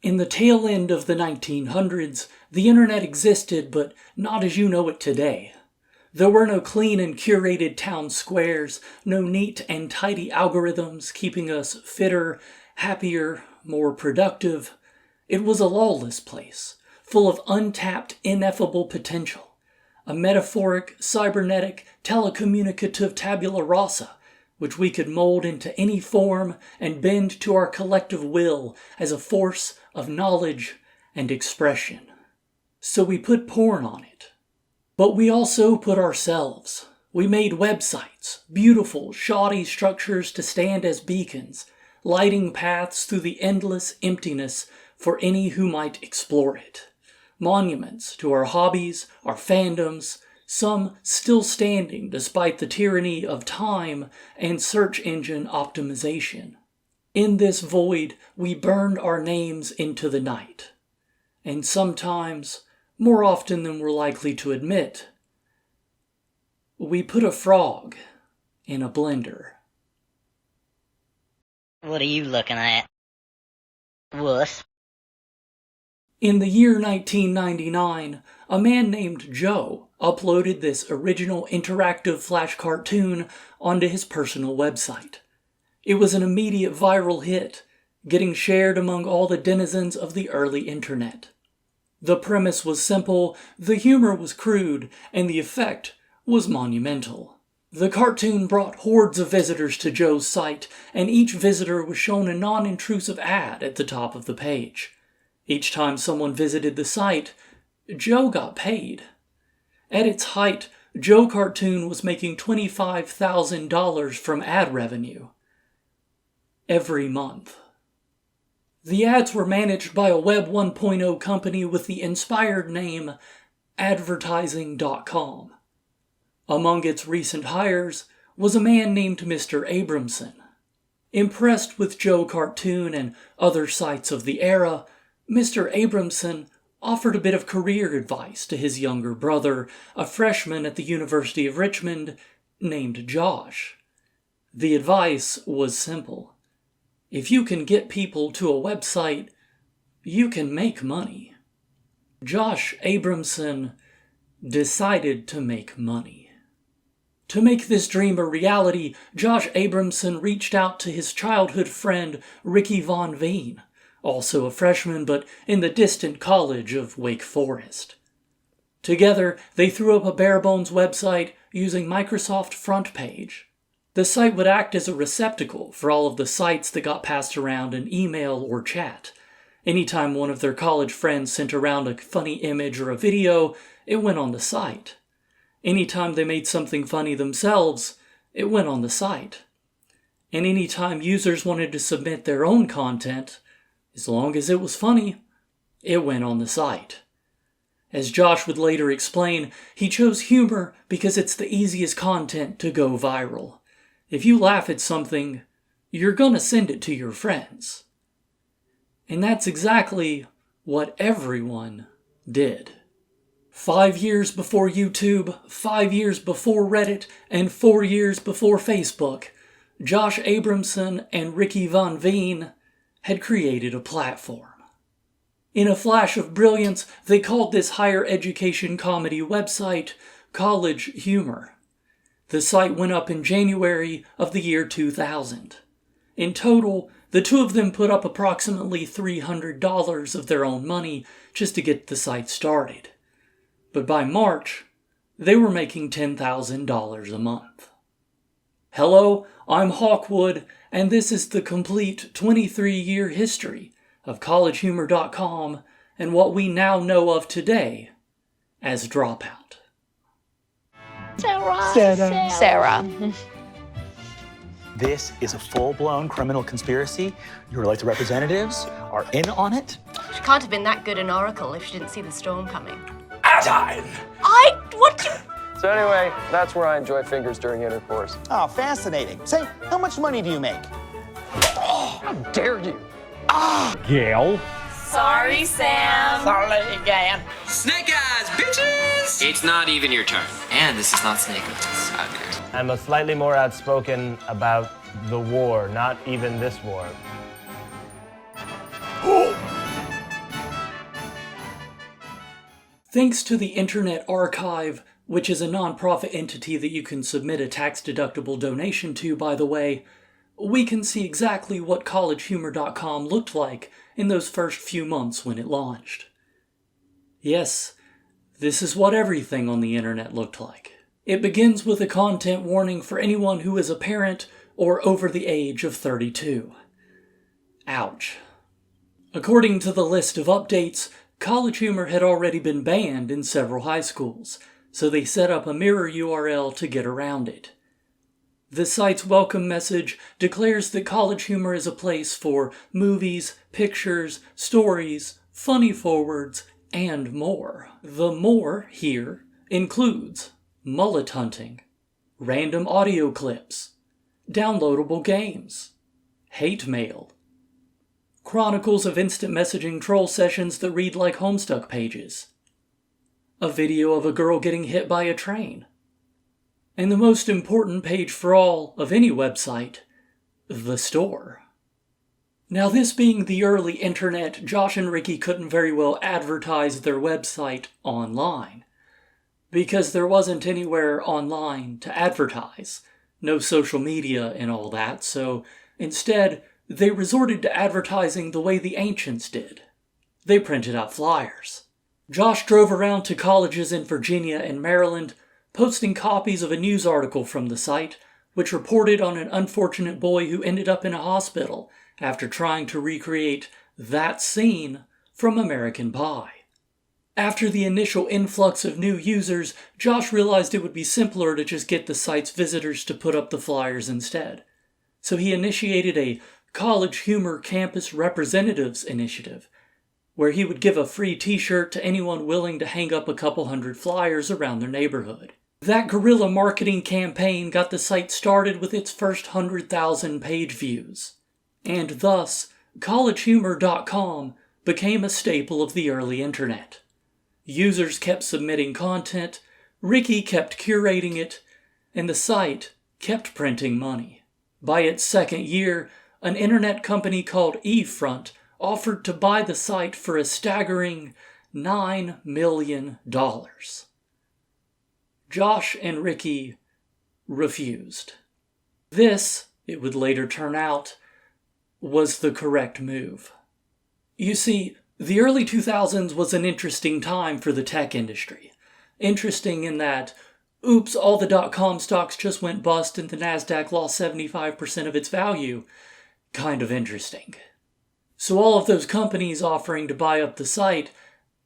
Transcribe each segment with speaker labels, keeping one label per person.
Speaker 1: In the tail end of the 1900s, the internet existed, but not as you know it today. There were no clean and curated town squares, no neat and tidy algorithms keeping us fitter, happier, more productive. It was a lawless place, full of untapped, ineffable potential. A metaphoric, cybernetic, telecommunicative tabula rasa, which we could mold into any form and bend to our collective will as a force of knowledge and expression. So we put porn on it. But we also put ourselves. We made websites, beautiful, shoddy structures to stand as beacons, lighting paths through the endless emptiness for any who might explore it. Monuments to our hobbies, our fandoms, some still standing despite the tyranny of time and search engine optimization. In this void, we burned our names into the night. And sometimes, more often than we're likely to admit, we put a frog in a blender.
Speaker 2: What are you looking at? Wuss.
Speaker 1: In the year 1999, a man named Joe uploaded this original interactive flash cartoon onto his personal website. It was an immediate viral hit, getting shared among all the denizens of the early internet. The premise was simple, the humor was crude, and the effect was monumental. The cartoon brought hordes of visitors to Joe's site, and each visitor was shown a non-intrusive ad at the top of the page. Each time someone visited the site, Joe got paid. At its height, Joe Cartoon was making $25,000 from ad revenue every month. The ads were managed by a Web 1.0 company with the inspired name Advertising.com. Among its recent hires was a man named Mr. Abramson. Impressed with Joe Cartoon and other sites of the era, Mr. Abramson offered a bit of career advice to his younger brother, a freshman at the University of Richmond named Josh. The advice was simple. If you can get people to a website, you can make money. Josh Abramson decided to make money. To make this dream a reality, Josh Abramson reached out to his childhood friend Ricky Von Veen, also a freshman but in the distant college of Wake Forest. Together, they threw up a bare-bones website using Microsoft Front Page. The site would act as a receptacle for all of the sites that got passed around in email or chat. Anytime one of their college friends sent around a funny image or a video, it went on the site. Anytime they made something funny themselves, it went on the site. And anytime users wanted to submit their own content, as long as it was funny, it went on the site. As Josh would later explain, he chose humor because it's the easiest content to go viral. If you laugh at something, you're gonna send it to your friends. And that's exactly what everyone did. 5 years before YouTube, 5 years before Reddit, and 4 years before Facebook, Josh Abramson and Ricky Von Veen had created a platform. In a flash of brilliance, they called this higher education comedy website College Humor. The site went up in January of the year 2000. In total, the two of them put up approximately $300 of their own money just to get the site started. But by March, they were making $10,000 a month. Hello, I'm Hawkwood, and this is the complete 23-year history of collegehumor.com and what we now know of today as Dropout.
Speaker 3: Sarah.
Speaker 4: This is a full-blown criminal conspiracy. Your elected representatives are in on it.
Speaker 5: She can't have been that good an oracle if she didn't see the storm coming.
Speaker 4: Adine!
Speaker 6: So anyway, that's where I enjoy fingers during intercourse.
Speaker 7: Oh, fascinating. Say, how much money do you make?
Speaker 6: Oh, how dare you?
Speaker 8: Gail.
Speaker 5: Sorry, Sam.
Speaker 2: Sorry again.
Speaker 9: Snake eyes, bitches!
Speaker 10: It's not even your turn. And this is not snake eyes. Okay.
Speaker 8: I'm a slightly more outspoken about the war, not even this war.
Speaker 1: Thanks to the Internet Archive, which is a nonprofit entity that you can submit a tax-deductible donation to, by the way, we can see exactly what collegehumor.com looked like in those first few months when it launched. Yes, this is what everything on the internet looked like. It begins with a content warning for anyone who is a parent or over the age of 32. Ouch. According to the list of updates, College Humor had already been banned in several high schools, so they set up a mirror URL to get around it. The site's welcome message declares that College Humor is a place for movies, pictures, stories, funny forwards, and more. The more here includes mullet hunting, random audio clips, downloadable games, hate mail, chronicles of instant messaging troll sessions that read like Homestuck pages, a video of a girl getting hit by a train, and the most important page for all of any website, the store. Now, this being the early internet, Josh and Ricky couldn't very well advertise their website online, because there wasn't anywhere online to advertise, no social media and all that, so instead, they resorted to advertising the way the ancients did. They printed out flyers. Josh drove around to colleges in Virginia and Maryland, posting copies of a news article from the site, which reported on an unfortunate boy who ended up in a hospital after trying to recreate that scene from American Pie. After the initial influx of new users, Josh realized it would be simpler to just get the site's visitors to put up the flyers instead. So he initiated a College Humor Campus Representatives initiative, where he would give a free t-shirt to anyone willing to hang up a couple hundred flyers around their neighborhood. That guerrilla marketing campaign got the site started with its first 100,000 page views. And thus, collegehumor.com became a staple of the early internet. Users kept submitting content, Ricky kept curating it, and the site kept printing money. By its second year, an internet company called eFront offered to buy the site for a staggering $9 million. Josh and Ricky refused. This, it would later turn out, was the correct move. You see, the early 2000s was an interesting time for the tech industry. Interesting in that, oops, all the .com stocks just went bust and the Nasdaq lost 75% of its value. Kind of interesting. So all of those companies offering to buy up the site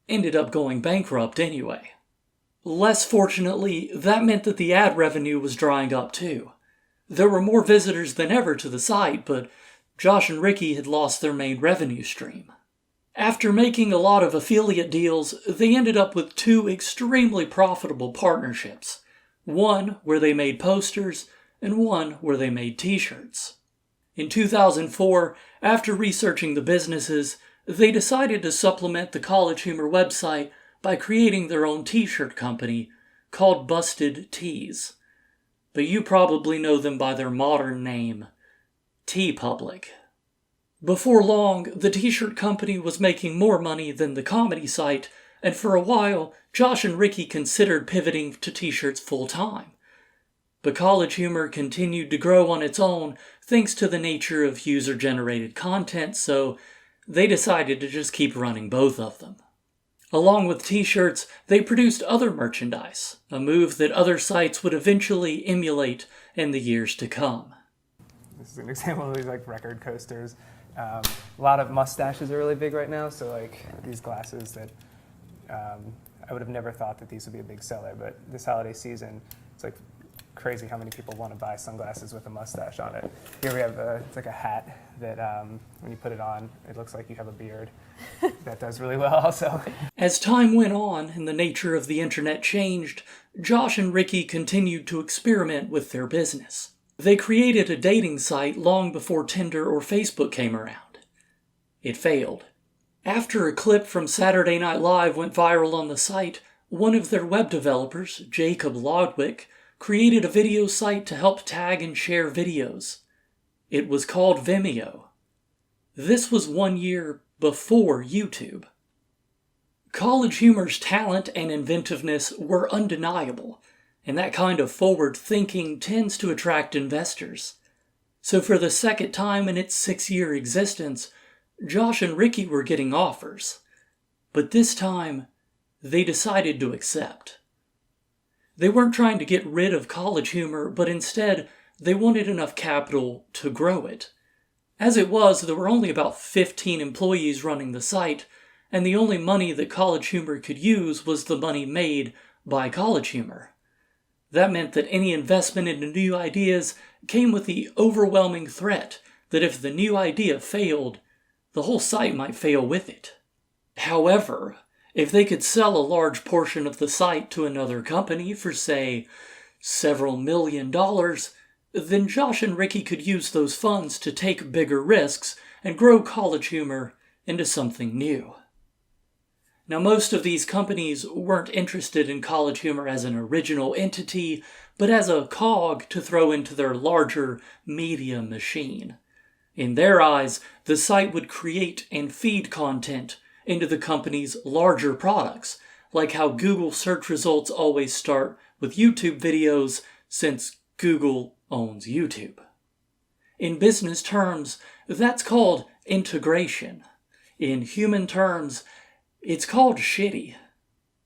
Speaker 1: ended up going bankrupt anyway. Less fortunately, that meant that the ad revenue was drying up too. There were more visitors than ever to the site, but Josh and Ricky had lost their main revenue stream. After making a lot of affiliate deals, they ended up with two extremely profitable partnerships. One where they made posters, and one where they made t-shirts. In 2004, after researching the businesses, they decided to supplement the College Humor website by creating their own t-shirt company called Busted Tees. But you probably know them by their modern name, TeePublic. Before long, the t-shirt company was making more money than the comedy site, and for a while, Josh and Ricky considered pivoting to t-shirts full-time. But College Humor continued to grow on its own thanks to the nature of user-generated content, so they decided to just keep running both of them. Along with t-shirts, they produced other merchandise, a move that other sites would eventually emulate in the years to come.
Speaker 11: This is an example of these record coasters. A lot of mustaches are really big right now, so these glasses that I would have never thought that these would be a big seller, but this holiday season, it's crazy how many people want to buy sunglasses with a mustache on it. Here we have it's like a hat that when you put it on, it looks like you have a beard. That does really well also.
Speaker 1: As time went on and the nature of the internet changed, Josh and Ricky continued to experiment with their business. They created a dating site long before Tinder or Facebook came around. It failed. After a clip from Saturday Night Live went viral on the site, one of their web developers, Jacob Lodwick, created a video site to help tag and share videos. It was called Vimeo. This was 1 year before YouTube. College Humor's talent and inventiveness were undeniable, and that kind of forward thinking tends to attract investors. So for the second time in its 6-year existence, Josh and Ricky were getting offers. But this time, they decided to accept. They weren't trying to get rid of College Humor, but instead, they wanted enough capital to grow it. As it was, there were only about 15 employees running the site, and the only money that College Humor could use was the money made by College Humor. That meant that any investment into new ideas came with the overwhelming threat that if the new idea failed, the whole site might fail with it. However, if they could sell a large portion of the site to another company for, say, several $1 million, then Josh and Ricky could use those funds to take bigger risks and grow College Humor into something new. Now, most of these companies weren't interested in College Humor as an original entity, but as a cog to throw into their larger media machine. In their eyes, the site would create and feed content into the company's larger products, like how Google search results always start with YouTube videos, since Google owns YouTube. In business terms, that's called integration. In human terms, it's called shitty.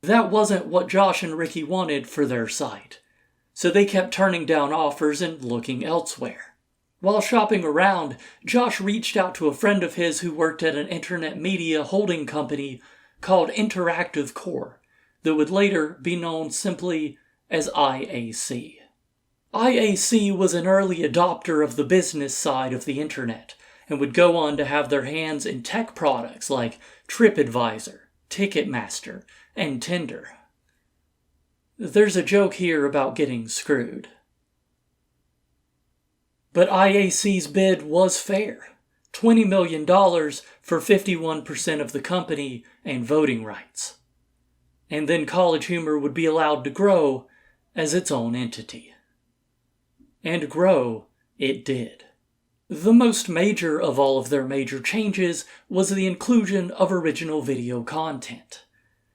Speaker 1: That wasn't what Josh and Ricky wanted for their site, so they kept turning down offers and looking elsewhere. While shopping around, Josh reached out to a friend of his who worked at an internet media holding company called Interactive Core that would later be known simply as IAC. IAC was an early adopter of the business side of the internet and would go on to have their hands in tech products like TripAdvisor, Ticketmaster, and Tinder. There's a joke here about getting screwed. But IAC's bid was fair, $20 million for 51% of the company and voting rights. And then College Humor would be allowed to grow as its own entity. And grow it did. The most major of all of their major changes was the inclusion of original video content.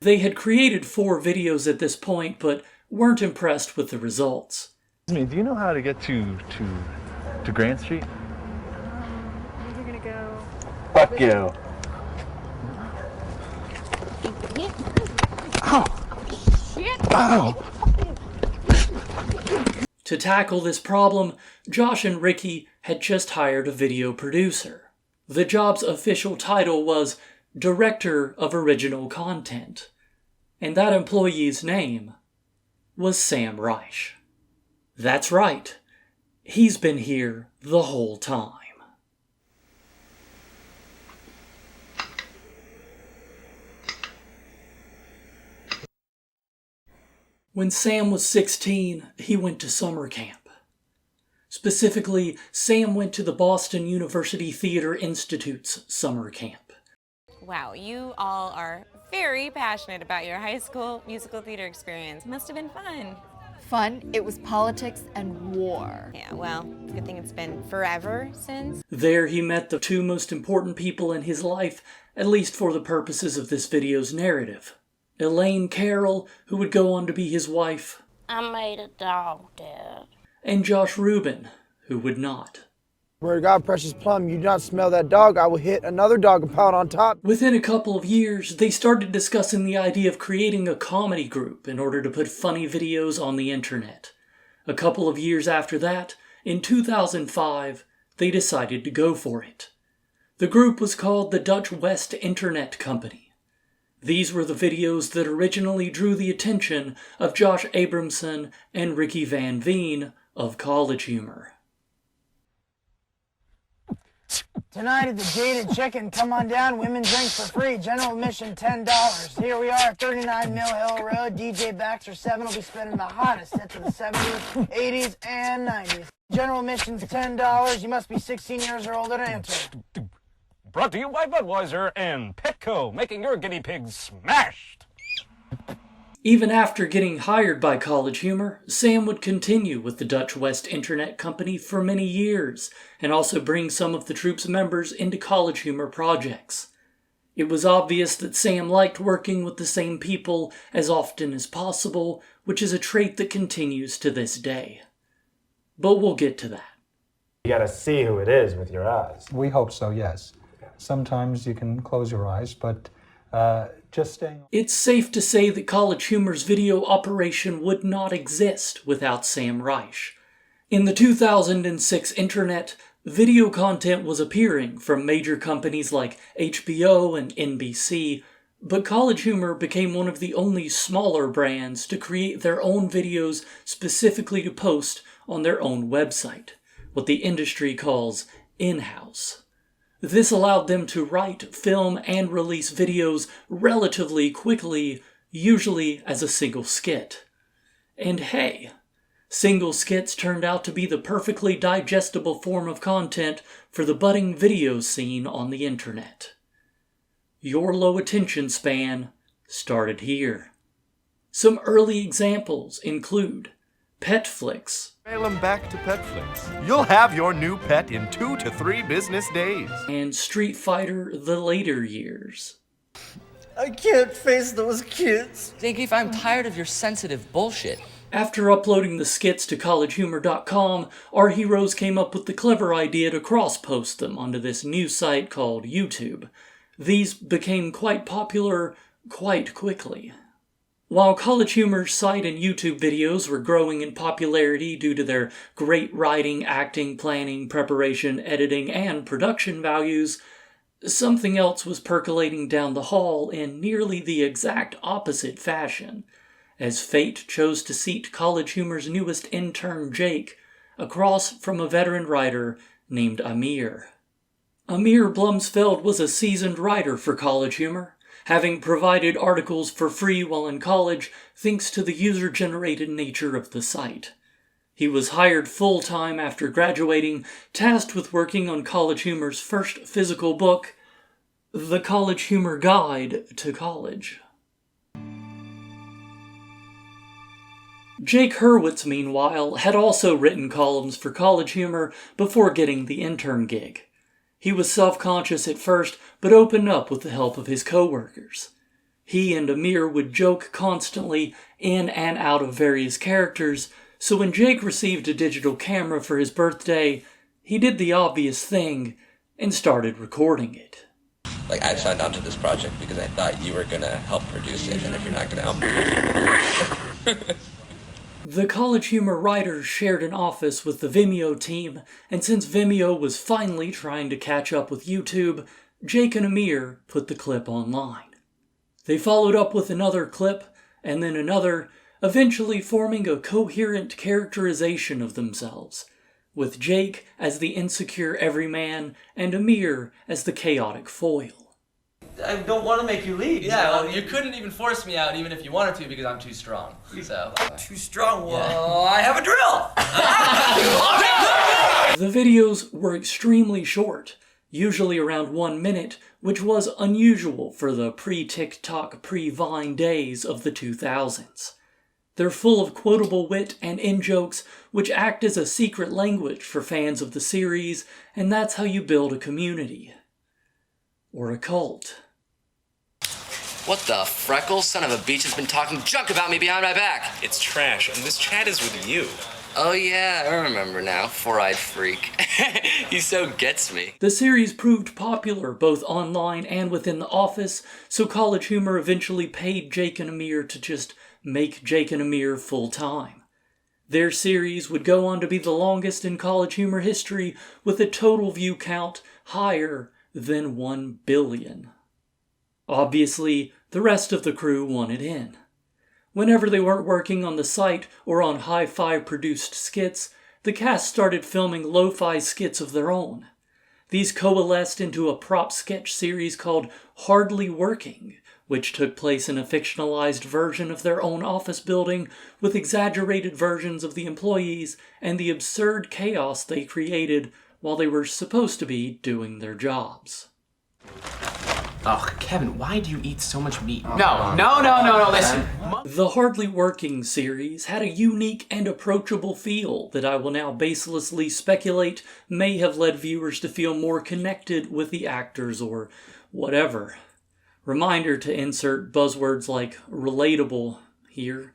Speaker 1: They had created 4 videos at this point, but weren't impressed with the results.
Speaker 12: Do you know how to get to Grand Street?
Speaker 13: We're gonna go.
Speaker 12: Fuck you.
Speaker 13: Oh. Shit.
Speaker 12: Oh.
Speaker 1: To tackle this problem, Josh and Ricky had just hired a video producer. The job's official title was Director of Original Content, and that employee's name was Sam Reich. That's right, he's been here the whole time. When Sam was 16, he went to summer camp. Specifically, Sam went to the Boston University Theater Institute's summer camp.
Speaker 14: Wow, you all are very passionate about your high school musical theater experience. Must have been fun.
Speaker 3: Fun? It was politics and war.
Speaker 14: Yeah, well, good thing it's been forever since.
Speaker 1: There he met the 2 most important people in his life, at least for the purposes of this video's narrative. Elaine Carroll, who would go on to be his wife.
Speaker 15: I made a dog, Dad.
Speaker 1: And Josh Rubin, who would not.
Speaker 16: Word God, Precious Plum, you do not smell that dog, I will hit another dog and pound on top.
Speaker 1: Within a couple of years, they started discussing the idea of creating a comedy group in order to put funny videos on the internet. A couple of years after that, in 2005, they decided to go for it. The group was called the Dutch West Internet Company. These were the videos that originally drew the attention of Josh Abramson and Ricky Van Veen of College Humor.
Speaker 17: Tonight at the Jaded Chicken, come on down, women drink for free, general admission $10. Here we are at 39 Mill Hill Road, DJ Baxter 7 will be spinning the hottest hits of the 70s, 80s, and 90s. General admission's $10, you must be 16 years or older to enter.
Speaker 8: Brought to you by Budweiser and Petco, making your guinea pigs smashed.
Speaker 1: Even after getting hired by College Humor, Sam would continue with the Dutch West Internet Company for many years, and also bring some of the troupe's members into College Humor projects. It was obvious that Sam liked working with the same people as often as possible, which is a trait that continues to this day. But we'll get to that.
Speaker 18: You gotta see who it is with your eyes.
Speaker 19: We hope so, yes. Sometimes you can close your eyes, but just staying...
Speaker 1: It's safe to say that College Humor's video operation would not exist without Sam Reich. In the 2006 internet, video content was appearing from major companies like HBO and NBC, but College Humor became one of the only smaller brands to create their own videos specifically to post on their own website, what the industry calls in-house. This allowed them to write, film, and release videos relatively quickly, usually as a single skit. And hey, single skits turned out to be the perfectly digestible form of content for the budding video scene on the internet. Your low attention span started here. Some early examples include pet flicks.
Speaker 20: Mail them back to Petflix. You'll have your new pet in 2 to 3 business days.
Speaker 1: And Street Fighter the later years.
Speaker 9: I can't face those kids. Zangief, I'm tired of your sensitive bullshit.
Speaker 1: After uploading the skits to collegehumor.com, our heroes came up with the clever idea to cross-post them onto this new site called YouTube. These became quite popular quite quickly. While College Humor's site and YouTube videos were growing in popularity due to their great writing, acting, planning, preparation, editing, and production values, something else was percolating down the hall in nearly the exact opposite fashion, as fate chose to seat College Humor's newest intern, Jake, across from a veteran writer named Amir. Amir Blumsfeld was a seasoned writer for College Humor, having provided articles for free while in college thanks to the user-generated nature of the site. He was hired full-time after graduating, tasked with working on College Humor's first physical book, The College Humor Guide to College. Jake Hurwitz, meanwhile, had also written columns for College Humor before getting the intern gig. He was self-conscious at first, but opened up with the help of his co-workers. He and Amir would joke constantly in and out of various characters, so when Jake received a digital camera for his birthday, he did the obvious thing and started recording it.
Speaker 10: Like, I signed on to this project because I thought you were gonna help produce it, and if you're not gonna help produce it...
Speaker 1: The College Humor writers shared an office with the Vimeo team, and since Vimeo was finally trying to catch up with YouTube, Jake and Amir put the clip online. They followed up with another clip, and then another, eventually forming a coherent characterization of themselves, with Jake as the insecure everyman and Amir as the chaotic foil.
Speaker 9: I don't want to make you leave. Yeah, well, you couldn't even force me out even if you wanted to because I'm too strong. So too strong? Well, I have a drill!
Speaker 1: The videos were extremely short, usually around 1 minute, which was unusual for the pre-TikTok, pre-Vine days of the 2000s. They're full of quotable wit and in-jokes, which act as a secret language for fans of the series, and that's how you build a community. Or a cult.
Speaker 9: What the freckle? Son of a bitch has been talking junk about me behind my back. It's trash, and this chat is with you. Oh yeah, I remember now. Four-eyed freak. He so gets me.
Speaker 1: The series proved popular both online and within the office, so College Humor eventually paid Jake and Amir to just make Jake and Amir full-time. Their series would go on to be the longest in College Humor history, with a total view count higher than 1 billion. Obviously, the rest of the crew wanted in. Whenever they weren't working on the site or on hi-fi produced skits, the cast started filming lo-fi skits of their own. These coalesced into a prop sketch series called Hardly Working, which took place in a fictionalized version of their own office building with exaggerated versions of the employees and the absurd chaos they created while they were supposed to be doing their jobs.
Speaker 10: Ugh, Kevin, why do you eat so much meat?
Speaker 9: No, listen.
Speaker 1: The Hardly Working series had a unique and approachable feel that I will now baselessly speculate may have led viewers to feel more connected with the actors or whatever. Reminder to insert buzzwords like relatable here.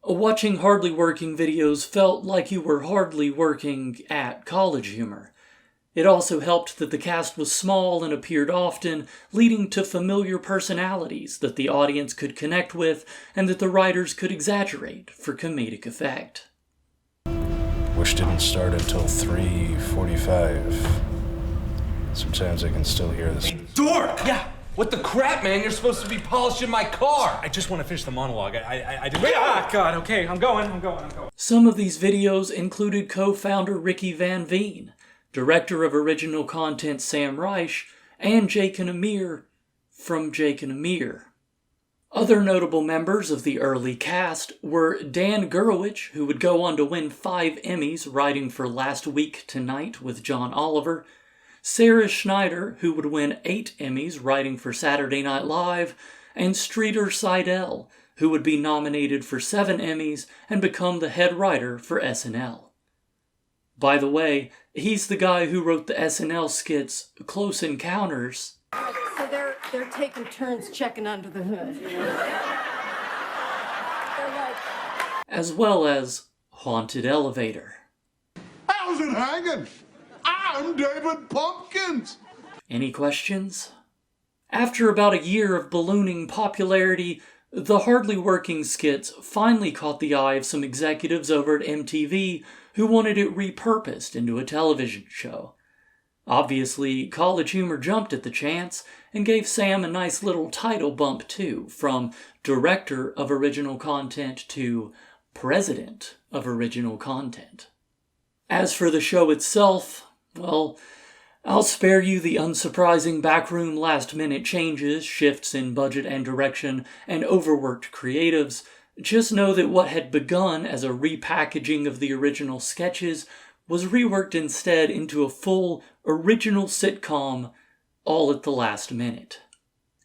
Speaker 1: Watching hardly working videos felt like you were hardly working at College Humor. It also helped that the cast was small and appeared often, leading to familiar personalities that the audience could connect with and that the writers could exaggerate for comedic effect.
Speaker 21: Wish didn't start until 3:45. Sometimes I can still hear this.
Speaker 22: Dork! Yeah! What the crap, man? You're supposed to be polishing my car! I just want to finish the monologue. I did. Ah, God, okay, I'm going.
Speaker 1: Some of these videos included co-founder Ricky Van Veen, director of original content Sam Reich, and Jake And Amir from Jake And Amir. Other notable members of the early cast were Dan Gurwitch, who would go on to win 5 Emmys writing for Last Week Tonight with John Oliver, Sarah Schneider, who would win 8 Emmys writing for Saturday Night Live, and Streeter Seidel, who would be nominated for 7 Emmys and become the head writer for SNL. By the way, he's the guy who wrote the SNL skits Close Encounters.
Speaker 23: So they're taking turns checking under the hood.
Speaker 1: As well as Haunted Elevator.
Speaker 20: How's it hanging? I'm David Pumpkins.
Speaker 1: Any questions? After about a year of ballooning popularity, the hardly working skits finally caught the eye of some executives over at MTV who wanted it repurposed into a television show. Obviously, College Humor jumped at the chance and gave Sam a nice little title bump too, from Director of Original Content to President of Original Content. As for the show itself, well, I'll spare you the unsurprising backroom last-minute changes, shifts in budget and direction, and overworked creatives. Just know that what had begun as a repackaging of the original sketches was reworked instead into a full, original sitcom, all at the last minute.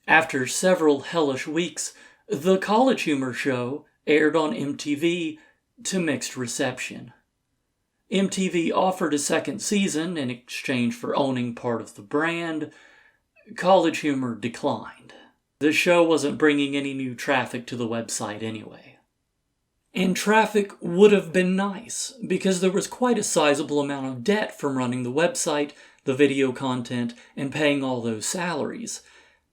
Speaker 1: After several hellish weeks, the College Humor show aired on MTV to mixed reception. MTV offered a second season in exchange for owning part of the brand. College Humor declined. The show wasn't bringing any new traffic to the website anyway. And traffic would have been nice, because there was quite a sizable amount of debt from running the website, the video content, and paying all those salaries.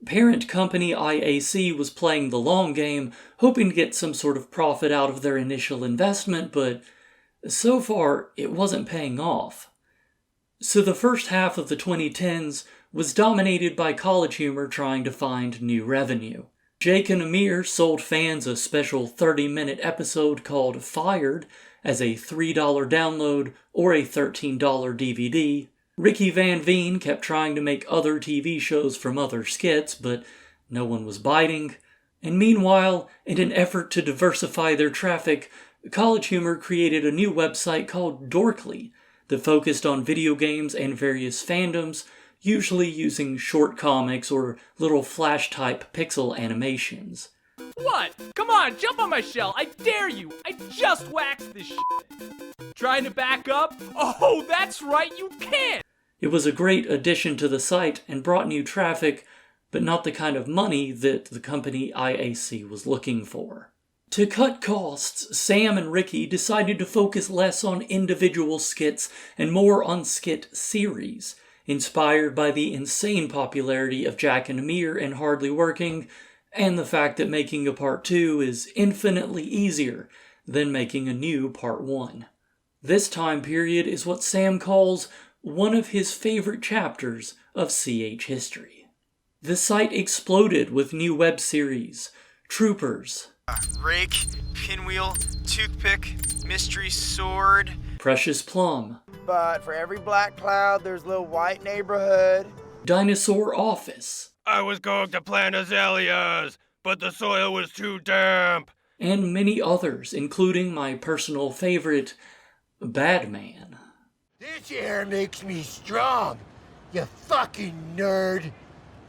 Speaker 1: Parent company IAC was playing the long game, hoping to get some sort of profit out of their initial investment, but so far it wasn't paying off. So the first half of the 2010s was dominated by College Humor trying to find new revenue. Jake and Amir sold fans a special 30-minute episode called Fired as a $3 download or a $13 DVD. Ricky Van Veen kept trying to make other TV shows from other skits, but no one was biting. And meanwhile, in an effort to diversify their traffic, College Humor created a new website called Dorkly that focused on video games and various fandoms, usually using short comics or little flash-type pixel animations.
Speaker 24: What? Come on, jump on my shell! I dare you! I just waxed this shit! Trying to back up? Oh, that's right, you can't!
Speaker 1: It was a great addition to the site and brought new traffic, but not the kind of money that the company IAC was looking for. To cut costs, Sam and Ricky decided to focus less on individual skits and more on skit series, inspired by the insane popularity of Jake and Amir and Hardly Working, and the fact that making a part 2 is infinitely easier than making a new part 1. This time period is what Sam calls one of his favorite chapters of CH history. The site exploded with new web series, Troopers,
Speaker 25: Rake, Pinwheel, Toothpick, Mystery Sword,
Speaker 1: Precious Plum,
Speaker 16: But for every black cloud, there's a little white neighborhood.
Speaker 1: Dinosaur Office.
Speaker 24: I was going to plant azaleas, but the soil was too damp.
Speaker 1: And many others, including my personal favorite, Badman.
Speaker 26: This air makes me strong, you fucking nerd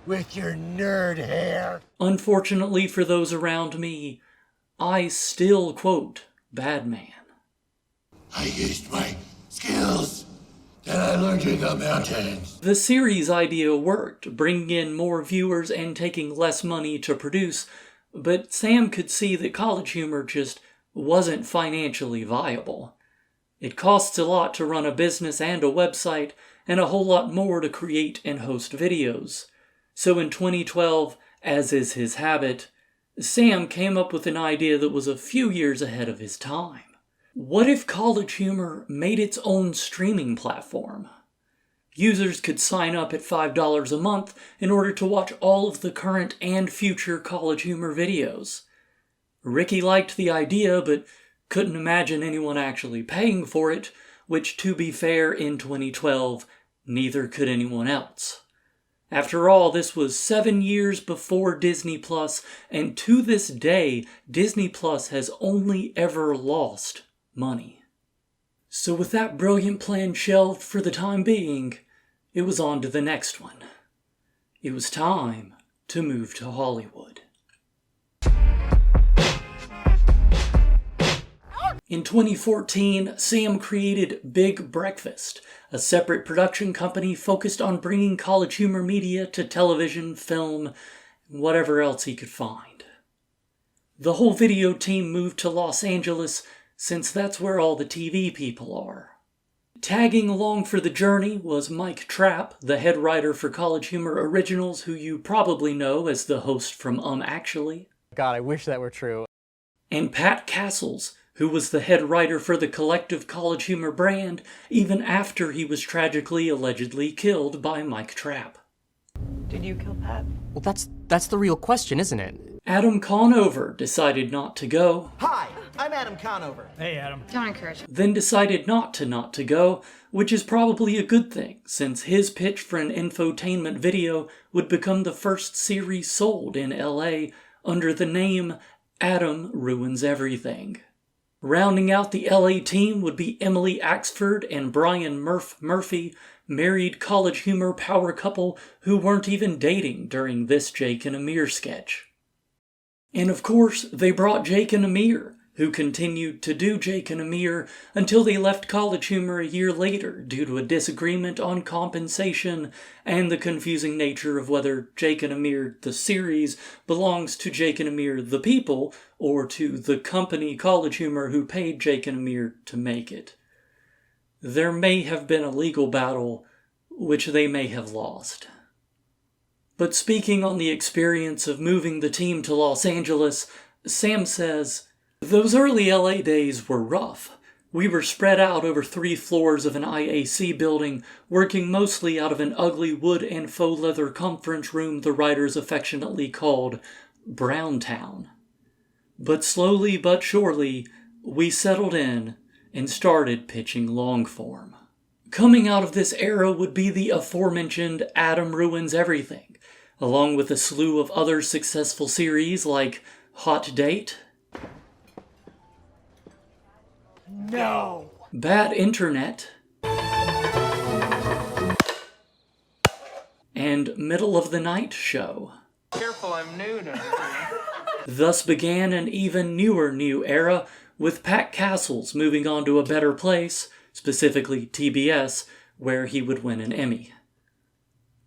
Speaker 26: with your nerd hair.
Speaker 1: Unfortunately for those around me, I still quote Badman.
Speaker 26: I used my skills and I lured you to the mountains.
Speaker 1: The series idea worked, bringing in more viewers and taking less money to produce, but Sam could see that College Humor just wasn't financially viable. It costs a lot to run a business and a website, and a whole lot more to create and host videos. So in 2012, as is his habit, Sam came up with an idea that was a few years ahead of his time. What if College Humor made its own streaming platform? Users could sign up at $5 a month in order to watch all of the current and future College Humor videos. Ricky liked the idea, but couldn't imagine anyone actually paying for it, which, to be fair, in 2012, neither could anyone else. After all, this was 7 years before Disney Plus, and to this day, Disney Plus has only ever lost money. So with that brilliant plan shelved for the time being, it was on to the next one. It was time to move to Hollywood. In 2014, Sam created Big Breakfast, a separate production company focused on bringing College Humor media to television, film, and whatever else he could find. The whole video team moved to Los Angeles, since that's where all the TV people are. Tagging along for the journey was Mike Trapp, the head writer for College Humor Originals, who you probably know as the host from Actually.
Speaker 2: God, I wish that were true.
Speaker 1: And Pat Castles, who was the head writer for the collective College Humor brand, even after he was tragically allegedly killed by Mike Trapp.
Speaker 2: Did you kill Pat?
Speaker 4: Well, that's the real question, isn't it?
Speaker 1: Adam Conover decided not to go.
Speaker 5: Hi, I'm Adam Conover.
Speaker 24: Hey, Adam.
Speaker 13: Don't encourage.
Speaker 1: Then decided not to go, which is probably a good thing, since his pitch for an infotainment video would become the first series sold in LA under the name Adam Ruins Everything. Rounding out the LA team would be Emily Axford and Brian Murphy, married College Humor power couple who weren't even dating during this Jake and Amir sketch. And of course, they brought Jake and Amir, who continued to do Jake and Amir until they left College Humor a year later due to a disagreement on compensation and the confusing nature of whether Jake and Amir the series belongs to Jake and Amir the people or to the company College Humor who paid Jake and Amir to make it. There may have been a legal battle, which they may have lost. But speaking on the experience of moving the team to Los Angeles, Sam says, "Those early LA days were rough. We were spread out over 3 floors of an IAC building, working mostly out of an ugly wood and faux leather conference room the writers affectionately called Browntown. But slowly but surely, we settled in and started pitching long form. Coming out of this era would be the aforementioned Adam Ruins Everything, along with a slew of other successful series like Hot Date,
Speaker 2: No!
Speaker 1: Bad Internet, and Middle of the Night Show.
Speaker 2: Careful, I'm new to
Speaker 1: Thus began an even new era, with Pat Castles moving on to a better place, specifically TBS, where he would win an Emmy.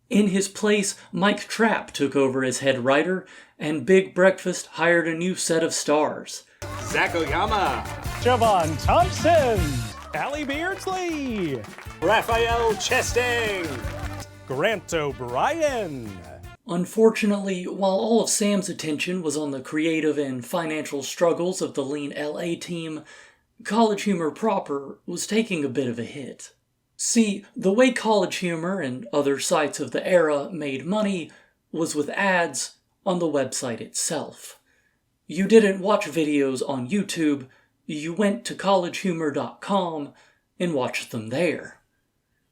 Speaker 1: In his place, Mike Trapp took over as head writer, and Big Breakfast hired a new set of stars.
Speaker 22: Zach Oyama, Javon Thompson, Allie Beardsley, Raphael Chastain, Grant O'Brien.
Speaker 1: Unfortunately, while all of Sam's attention was on the creative and financial struggles of the lean LA team, College Humor proper was taking a bit of a hit. See, the way College Humor and other sites of the era made money was with ads on the website itself. You didn't watch videos on YouTube, you went to collegehumor.com and watched them there.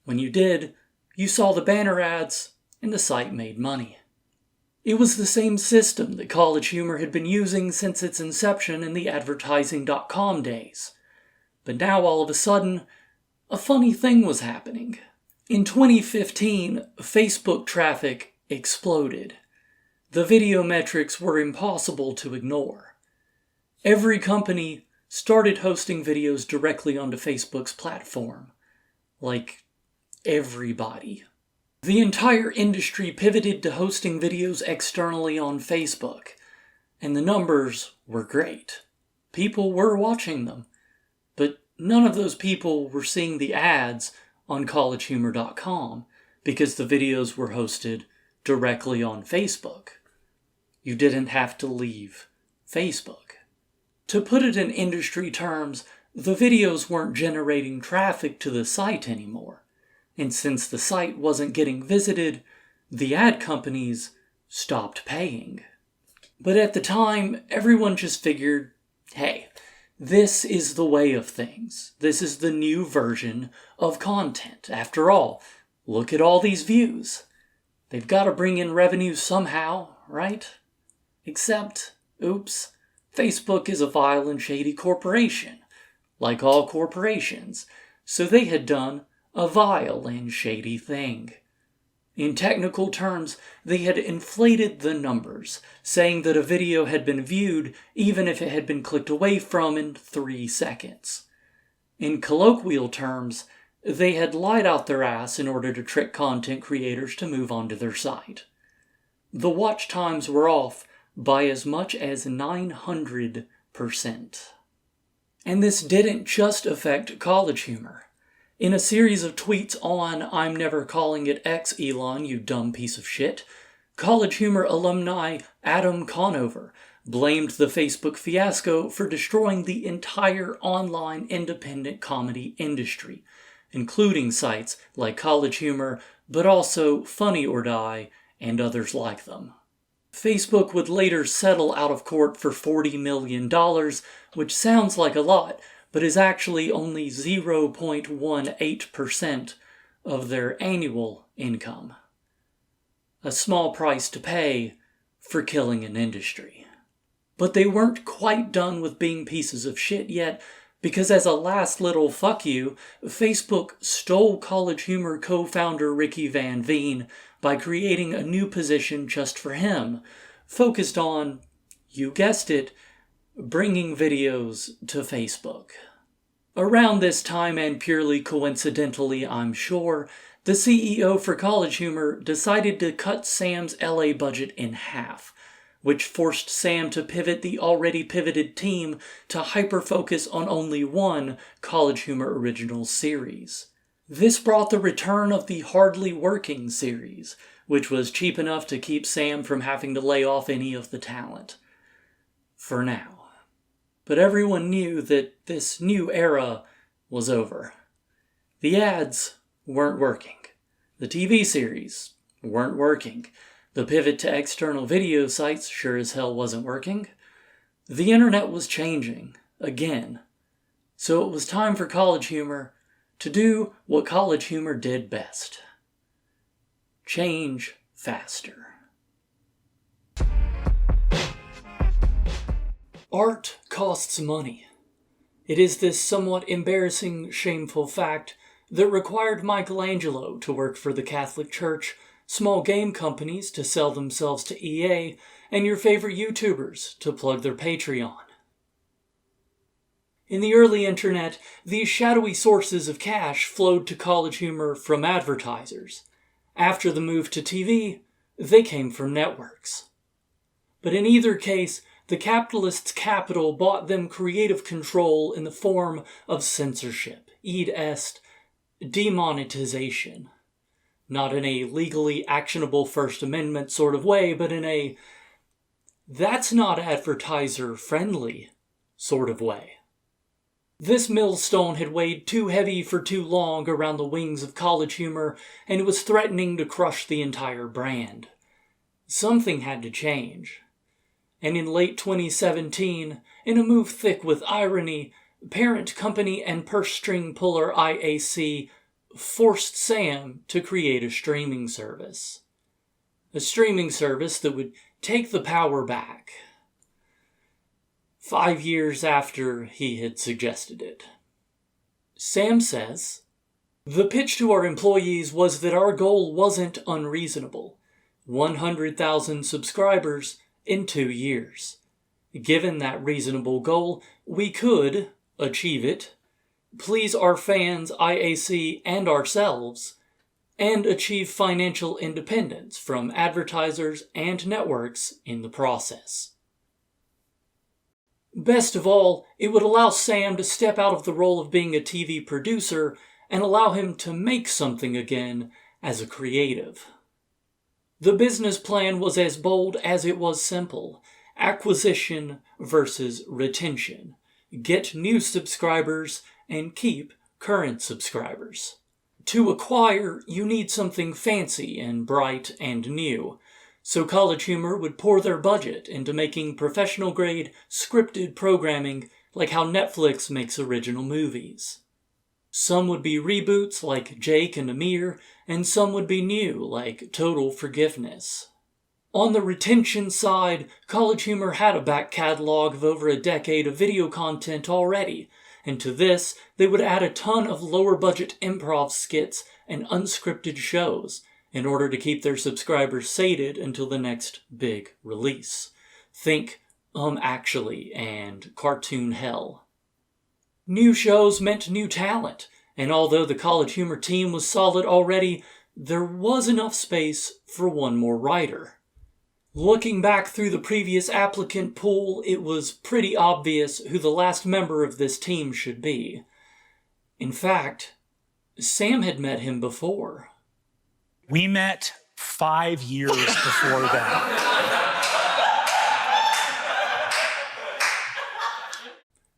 Speaker 1: When you did, you saw the banner ads and the site made money. It was the same system that College Humor had been using since its inception in the advertising.com days. But now all of a sudden, a funny thing was happening. In 2015, Facebook traffic exploded. The video metrics were impossible to ignore. Every company started hosting videos directly onto Facebook's platform, like everybody. The entire industry pivoted to hosting videos externally on Facebook, and the numbers were great. People were watching them, but none of those people were seeing the ads on collegehumor.com because the videos were hosted directly on Facebook. You didn't have to leave Facebook. To put it in industry terms, the videos weren't generating traffic to the site anymore. And since the site wasn't getting visited, the ad companies stopped paying. But at the time, everyone just figured, hey, this is the way of things. This is the new version of content. After all, look at all these views. They've got to bring in revenue somehow, right? Except, oops, Facebook is a vile and shady corporation, like all corporations, so they had done a vile and shady thing. In technical terms, they had inflated the numbers, saying that a video had been viewed even if it had been clicked away from in 3 seconds. In colloquial terms, they had lied out their ass in order to trick content creators to move onto their site. The watch times were off by as much as 900%. And this didn't just affect College Humor. In a series of tweets on I'm never calling it X, Elon, you dumb piece of shit, College Humor alumni Adam Conover blamed the Facebook fiasco for destroying the entire online independent comedy industry, including sites like College Humor, but also Funny or Die and others like them. Facebook would later settle out of court for $40 million, which sounds like a lot, but is actually only 0.18% of their annual income. A small price to pay for killing an industry. But they weren't quite done with being pieces of shit yet, because as a last little fuck you, Facebook stole College Humor co-founder Ricky Van Veen by creating a new position just for him, focused on, you guessed it, bringing videos to Facebook. Around this time, and purely coincidentally I'm sure, the CEO for College Humor decided to cut Sam's LA budget in half, which forced Sam to pivot the already pivoted team to hyper-focus on only one College Humor original series. This brought the return of the Hardly Working series, which was cheap enough to keep Sam from having to lay off any of the talent. For now. But everyone knew that this new era was over. The ads weren't working. The TV series weren't working. The pivot to external video sites sure as hell wasn't working. The internet was changing, again. So it was time for College Humor to do what College Humor did best. Change faster. Art costs money. It is this somewhat embarrassing, shameful fact that required Michelangelo to work for the Catholic Church, small game companies to sell themselves to EA, and your favorite YouTubers to plug their Patreon. In the early internet, these shadowy sources of cash flowed to College Humor from advertisers. After the move to TV, they came from networks. But in either case, the capitalists' capital bought them creative control in the form of censorship, id est, demonetization. Not in a legally actionable First Amendment sort of way, but in a that's not advertiser-friendly sort of way. This millstone had weighed too heavy for too long around the wings of College Humor, and it was threatening to crush the entire brand. Something had to change. And in late 2017, in a move thick with irony, parent company and purse string puller IAC forced Sam to create a streaming service. A streaming service that would take the power back. 5 years after he had suggested it. Sam says, "The pitch to our employees was that our goal wasn't unreasonable. 100,000 subscribers in 2 years. Given that reasonable goal, we could achieve it, please our fans, IAC, and ourselves, and achieve financial independence from advertisers and networks in the process. Best of all, it would allow Sam to step out of the role of being a TV producer and allow him to make something again as a creative. The business plan was as bold as it was simple. Acquisition versus retention. Get new subscribers and keep current subscribers. To acquire, you need something fancy and bright and new. So College Humor would pour their budget into making professional-grade, scripted programming like how Netflix makes original movies. Some would be reboots like Jake and Amir, and some would be new like Total Forgiveness. On the retention side, College Humor had a back catalog of over a decade of video content already, and to this, they would add a ton of lower-budget improv skits and unscripted shows in order to keep their subscribers sated until the next big release. Think Actually and Cartoon Hell. New shows meant new talent, and although the College Humor team was solid already, there was enough space for one more writer. Looking back through the previous applicant pool, it was pretty obvious who the last member of this team should be. In fact, Sam had met him before.
Speaker 3: We met 5 years before that.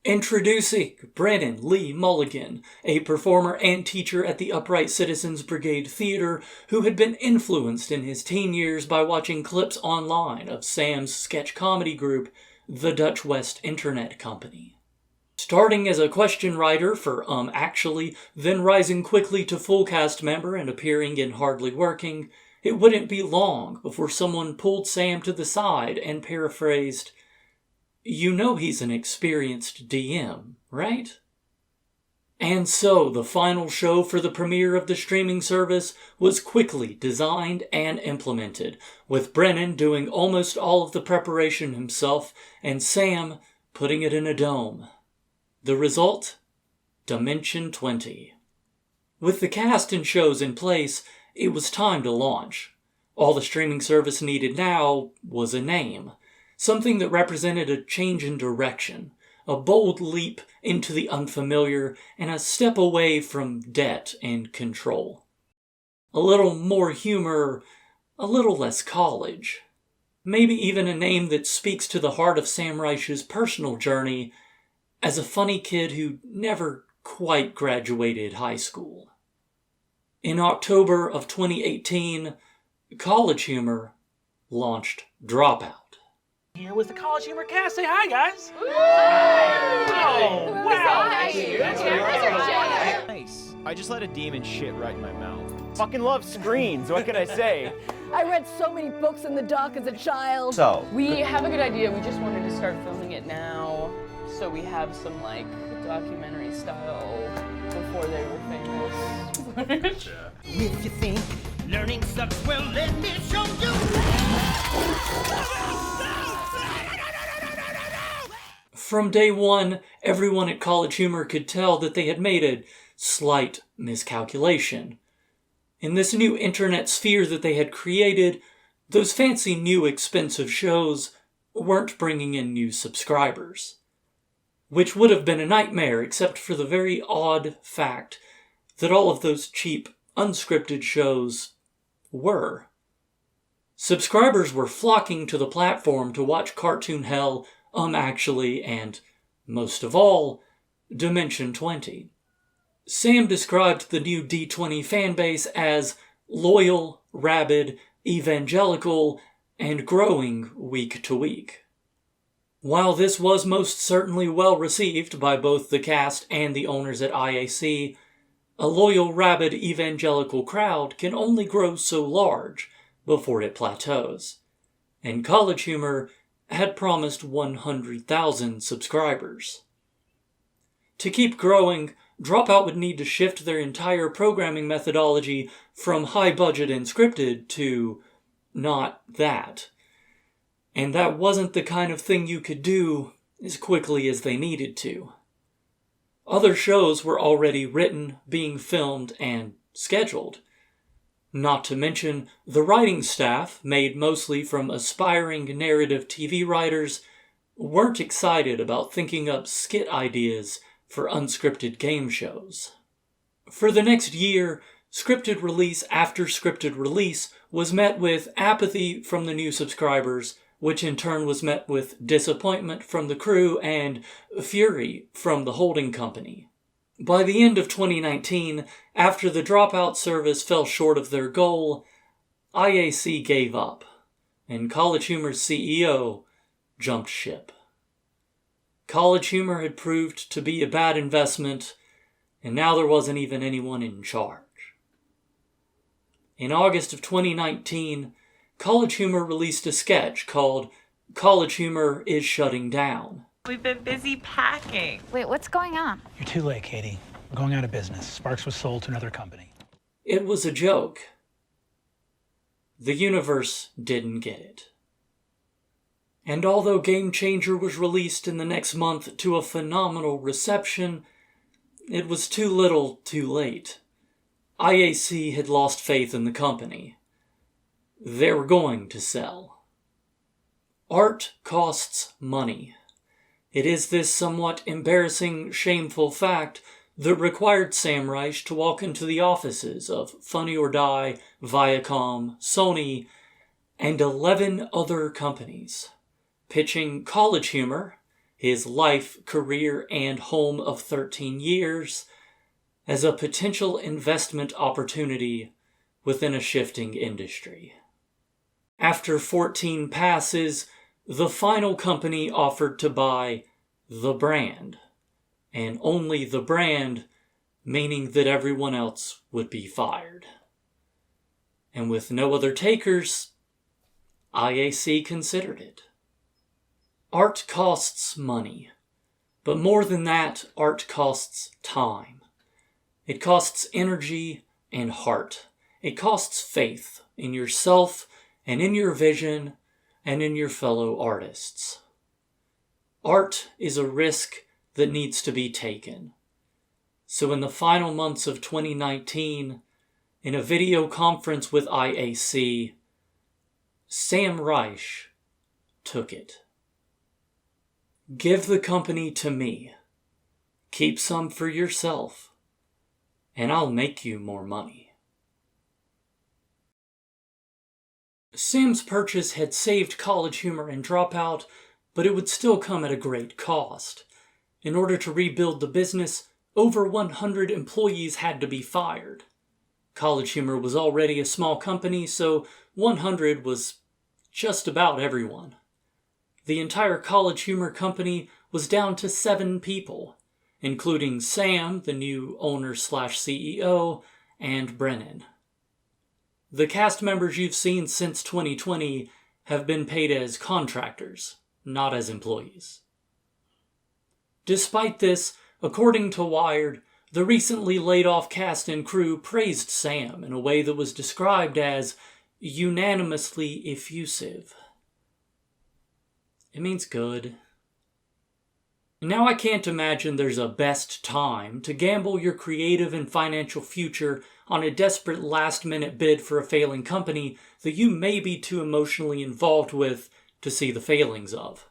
Speaker 1: Introducing Brennan Lee Mulligan, a performer and teacher at the Upright Citizens Brigade Theater who had been influenced in his teen years by watching clips online of Sam's sketch comedy group, the Dutch West Internet Company. Starting as a question writer for Actually, then rising quickly to full cast member and appearing in Hardly Working, it wouldn't be long before someone pulled Sam to the side and paraphrased, "You know he's an experienced DM, right?" And so the final show for the premiere of the streaming service was quickly designed and implemented, with Brennan doing almost all of the preparation himself and Sam putting it in a dome. The result? Dimension 20. With the cast and shows in place, it was time to launch. All the streaming service needed now was a name. Something that represented a change in direction, a bold leap into the unfamiliar, and a step away from debt and control. A little more humor, a little less college. Maybe even a name that speaks to the heart of Sam Reich's personal journey as a funny kid who never quite graduated high school. In October of 2018, College Humor launched Dropout.
Speaker 6: Here with the College Humor cast. Say hi, guys.
Speaker 23: Oh,
Speaker 6: wow.
Speaker 25: Nice. I just let a demon shit right in my mouth. Fucking love screens. What can I say?
Speaker 23: I read so many books in the dock as a child.
Speaker 25: So
Speaker 2: We have a good idea. We just wanted to start filming it now, so we have some like documentary style before they were famous.
Speaker 26: If you think learning sucks, well, let me show you.
Speaker 1: From day one, everyone at College Humor could tell that they had made a slight miscalculation. In this new internet sphere that they had created, those fancy new expensive shows weren't bringing in new subscribers. Which would have been a nightmare except for the very odd fact that all of those cheap, unscripted shows were. Subscribers were flocking to the platform to watch Cartoon Hell, Actually, and, most of all, Dimension 20. Sam described the new D20 fanbase as loyal, rabid, evangelical, and growing week to week. While this was most certainly well received by both the cast and the owners at IAC, a loyal, rabid, evangelical crowd can only grow so large before it plateaus. And College Humor had promised 100,000 subscribers. To keep growing, Dropout would need to shift their entire programming methodology from high-budget and scripted to not that. And that wasn't the kind of thing you could do as quickly as they needed to. Other shows were already written, being filmed, and scheduled. Not to mention, the writing staff, made mostly from aspiring narrative TV writers, weren't excited about thinking up skit ideas for unscripted game shows. For the next year, scripted release after scripted release was met with apathy from the new subscribers, which in turn was met with disappointment from the crew and fury from the holding company. By the end of 2019, after the Dropout service fell short of their goal, IAC gave up, and College Humor's CEO jumped ship. College Humor had proved to be a bad investment, and now there wasn't even anyone in charge. In August of 2019, College Humor released a sketch called College Humor is Shutting Down.
Speaker 7: We've been busy packing.
Speaker 13: Wait, what's going on?
Speaker 3: You're too late, Katie. We're going out of business. Sparks was sold to another company.
Speaker 1: It was a joke. The universe didn't get it. And although Game Changer was released in the next month to a phenomenal reception, it was too little, too late. IAC had lost faith in the company. They were going to sell. Art costs money. It is this somewhat embarrassing, shameful fact that required Sam Reich to walk into the offices of Funny or Die, Viacom, Sony, and 11 other companies, pitching College Humor, his life, career, and home of 13 years, as a potential investment opportunity within a shifting industry. After 14 passes, the final company offered to buy the brand, and only the brand, meaning that everyone else would be fired. And with no other takers, IAC considered it. Art costs money, but more than that, art costs time. It costs energy and heart. It costs faith in yourself and in your vision and in your fellow artists. Art is a risk that needs to be taken. So in the final months of 2019, in a video conference with IAC, Sam Reich took it. Give the company to me. Keep some for yourself, and I'll make you more money. Sam's purchase had saved College Humor and Dropout, but it would still come at a great cost. In order to rebuild the business, over 100 employees had to be fired. College Humor was already a small company, so 100 was just about everyone. The entire College Humor company was down to 7 people, including Sam, the new owner/CEO, and Brennan. The cast members you've seen since 2020 have been paid as contractors, not as employees. Despite this, according to Wired, the recently laid-off cast and crew praised Sam in a way that was described as unanimously effusive. It means good. Now I can't imagine there's a best time to gamble your creative and financial future on a desperate last-minute bid for a failing company that you may be too emotionally involved with to see the failings of.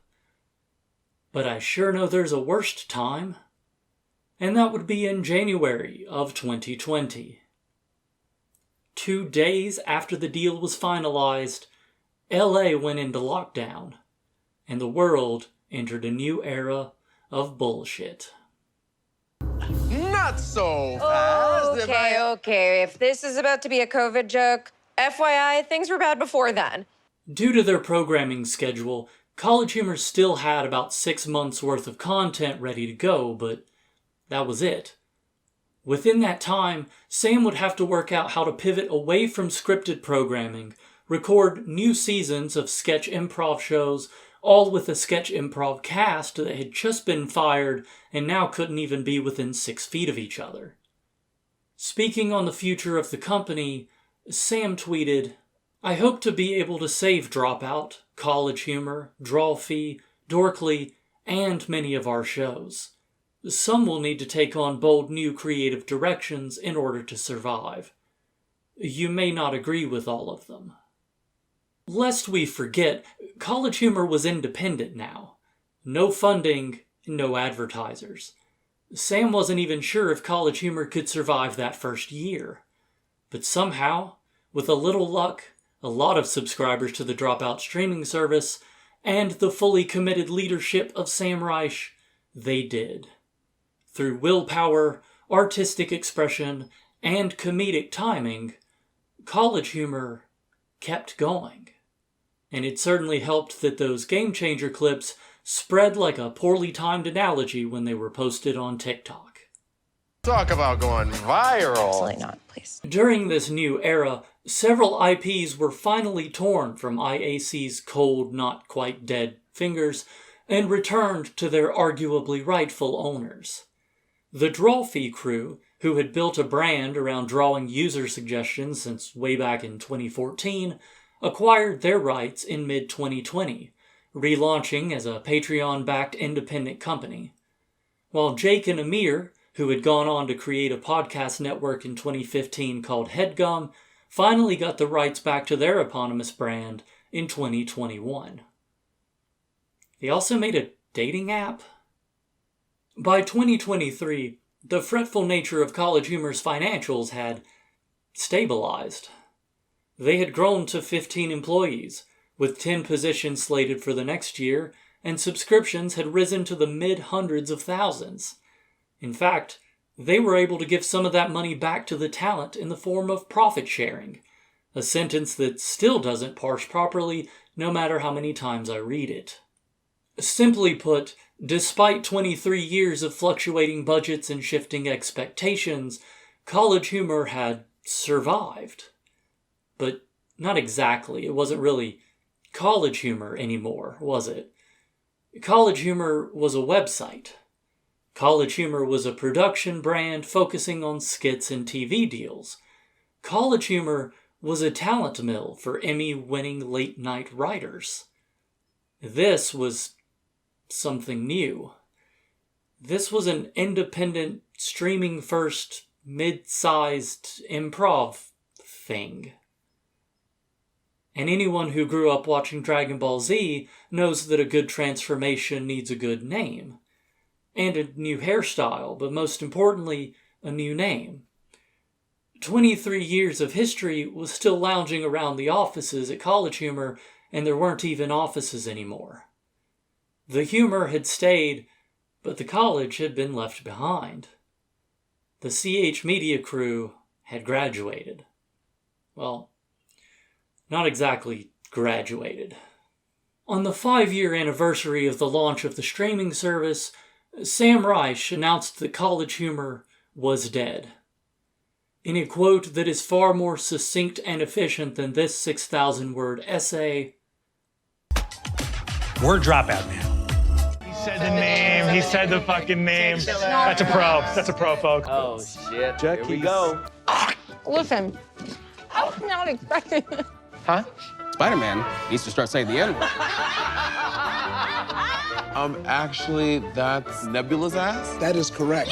Speaker 1: But I sure know there's a worst time, and that would be in January of 2020. 2 days after the deal was finalized, LA went into lockdown, and the world entered a new era of bullshit.
Speaker 26: Not so fast.
Speaker 11: Okay. If this is about to be a COVID joke, FYI, things were bad before then.
Speaker 1: Due to their programming schedule, College Humor still had about 6 months worth of content ready to go, but that was it. Within that time, Sam would have to work out how to pivot away from scripted programming, record new seasons of sketch improv shows, all with a sketch improv cast that had just been fired and now couldn't even be within 6 feet of each other. Speaking on the future of the company, Sam tweeted, "I hope to be able to save Dropout, College Humor, Drawfee, Dorkly, and many of our shows. Some will need to take on bold new creative directions in order to survive. you may not agree with all of them. Lest we forget, College Humor was independent now. No funding, no advertisers. Sam wasn't even sure if College Humor could survive that first year. But somehow, with a little luck, a lot of subscribers to the Dropout streaming service, and the fully committed leadership of Sam Reich, they did. Through willpower, artistic expression, and comedic timing, College Humor kept going. And it certainly helped that those Game Changer clips spread like a poorly timed analogy when they were posted on TikTok.
Speaker 26: Talk about going viral.
Speaker 11: Absolutely not, please.
Speaker 1: During this new era, several IPs were finally torn from IAC's cold, not quite dead fingers and returned to their arguably rightful owners. The Drawfee crew, who had built a brand around drawing user suggestions since way back in 2014, acquired their rights in mid-2020, relaunching as a Patreon-backed independent company. While Jake and Amir, who had gone on to create a podcast network in 2015 called HeadGum, finally got the rights back to their eponymous brand in 2021. They also made a dating app. By 2023, the fretful nature of College Humor's financials had stabilized. They had grown to 15 employees, with 10 positions slated for the next year, and subscriptions had risen to the mid-hundreds of thousands. In fact, they were able to give some of that money back to the talent in the form of profit sharing, a sentence that still doesn't parse properly no matter how many times I read it. Simply put, despite 23 years of fluctuating budgets and shifting expectations, College Humor had survived. But not exactly. It wasn't really College Humor anymore, was it? College Humor was a website. College Humor was a production brand focusing on skits and TV deals. College Humor was a talent mill for Emmy-winning late-night writers. This was something new. This was an independent, streaming-first, mid-sized improv thing. And anyone who grew up watching Dragon Ball Z knows that a good transformation needs a good name. And a new hairstyle, but most importantly, a new name. 23 years of history was still lounging around the offices at College Humor, and there weren't even offices anymore. The humor had stayed, but the college had been left behind. The CH Media crew had graduated. Well, not exactly graduated. On the 5-year anniversary of the launch of the streaming service, Sam Reich announced that College Humor was dead. In a quote that is far more succinct and efficient than this 6,000-word essay,
Speaker 3: We're Dropout, man. He said the name. He said the fucking name. That's a pro. That's a pro, folks.
Speaker 25: Oh, shit. Here we go.
Speaker 11: Listen, I was not expecting this.
Speaker 8: Huh? Spider-Man needs to start saying the N-word.
Speaker 12: Actually, that's Nebula's ass?
Speaker 14: That is correct.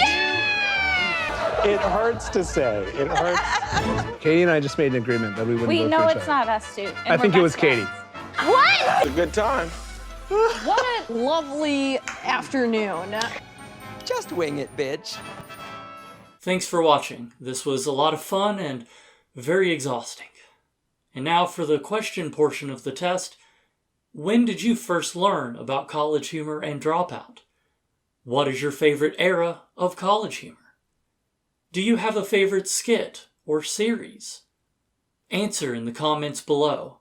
Speaker 19: It hurts to say. It hurts. Katie and I just made an agreement that we wouldn't
Speaker 13: We
Speaker 19: vote
Speaker 13: know
Speaker 19: for each
Speaker 13: it's
Speaker 19: other.
Speaker 13: not us two.
Speaker 19: I think it was Katie.
Speaker 13: What?
Speaker 12: It's a good time.
Speaker 13: What a lovely afternoon.
Speaker 15: Just wing it, bitch.
Speaker 1: Thanks for watching. This was a lot of fun and very exhausting. And now for the question portion of the test. When did you first learn about College Humor and Dropout? What is your favorite era of College Humor? Do you have a favorite skit or series? Answer in the comments below.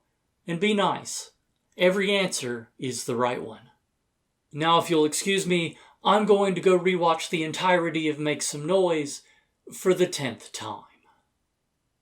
Speaker 1: And be nice. Every answer is the right one. Now, if you'll excuse me, I'm going to go rewatch the entirety of Make Some Noise for the 10th time.